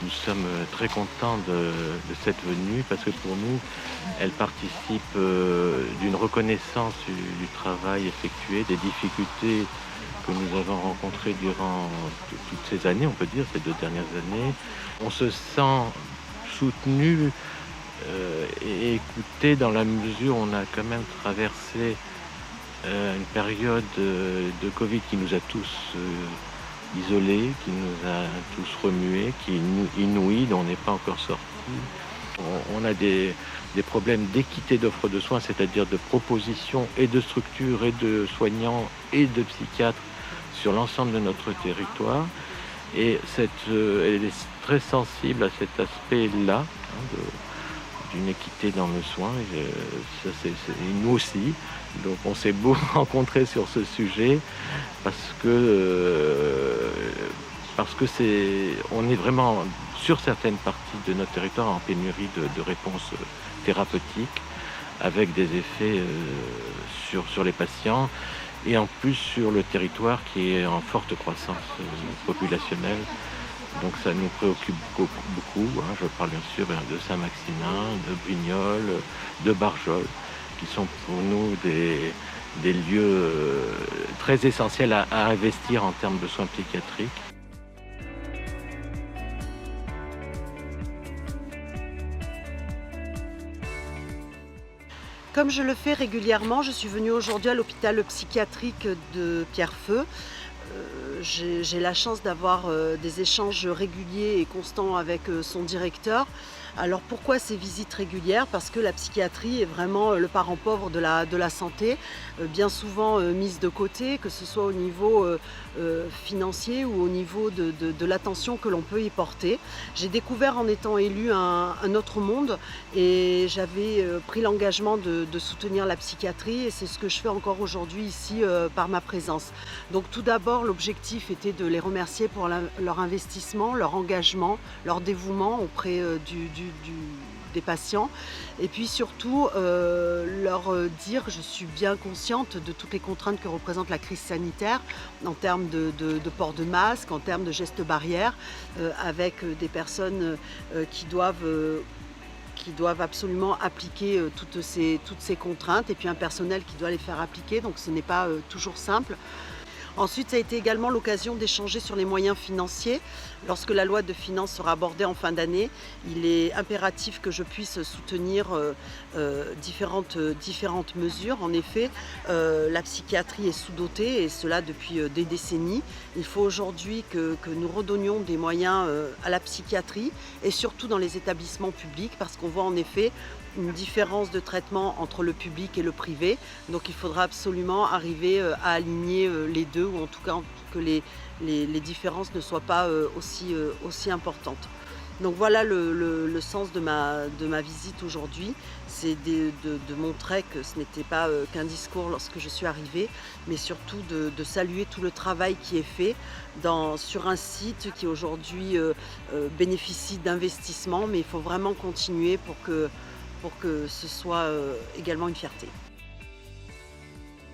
Nous sommes très contents de cette venue parce que pour nous, elle participe d'une reconnaissance du travail effectué, des difficultés que nous avons rencontrées durant toutes ces années, on peut dire, ces 2 dernières années. On se sent soutenu et écouté dans la mesure où on a quand même traversé une période de Covid qui nous a tous isolés, qui nous a tous remués, qui nous inouïe, dont on n'est pas encore sorti. On a des problèmes d'équité d'offre de soins, c'est-à-dire de proposition et de structures et de soignants et de psychiatres sur l'ensemble de notre territoire. Et elle est très sensible à cet aspect-là, d'une équité dans le soin. Et nous aussi. Donc on s'est beau rencontrer sur ce sujet parce que on est vraiment sur certaines parties de notre territoire en pénurie de réponses thérapeutiques avec des effets sur les patients et en plus sur le territoire qui est en forte croissance populationnelle. Donc ça nous préoccupe beaucoup. Je parle bien sûr de Saint-Maximin, de Brignoles, de Barjol, qui sont pour nous des lieux très essentiels à investir en termes de soins psychiatriques. Comme je le fais régulièrement, je suis venue aujourd'hui à l'hôpital psychiatrique de Pierrefeu. J'ai la chance d'avoir des échanges réguliers et constants avec son directeur. Alors pourquoi ces visites régulières? Parce que la psychiatrie est vraiment le parent pauvre de la santé, bien souvent mise de côté, que ce soit au niveau financier ou au niveau de l'attention que l'on peut y porter. J'ai découvert en étant élue un autre monde et j'avais pris l'engagement de soutenir la psychiatrie et c'est ce que je fais encore aujourd'hui ici par ma présence. Donc tout d'abord, l'objectif était de les remercier pour leur investissement, leur engagement, leur dévouement auprès des patients et puis surtout leur dire que je suis bien consciente de toutes les contraintes que représente la crise sanitaire en termes de port de masque, en termes de gestes barrières avec des personnes qui doivent absolument appliquer toutes ces contraintes et puis un personnel qui doit les faire appliquer, donc ce n'est pas toujours simple. Ensuite, ça a été également l'occasion d'échanger sur les moyens financiers. Lorsque la loi de finances sera abordée en fin d'année, il est impératif que je puisse soutenir différentes mesures. En effet, la psychiatrie est sous-dotée et cela depuis des décennies. Il faut aujourd'hui que nous redonnions des moyens à la psychiatrie et surtout dans les établissements publics parce qu'on voit en effet une différence de traitement entre le public et le privé. Donc il faudra absolument arriver à aligner les deux ou en tout cas que les différences ne soient pas aussi importantes. Donc voilà le sens de ma visite aujourd'hui, c'est de montrer que ce n'était pas qu'un discours lorsque je suis arrivée, mais surtout de saluer tout le travail qui est fait sur un site qui aujourd'hui bénéficie d'investissements, mais il faut vraiment continuer pour que ce soit également une fierté.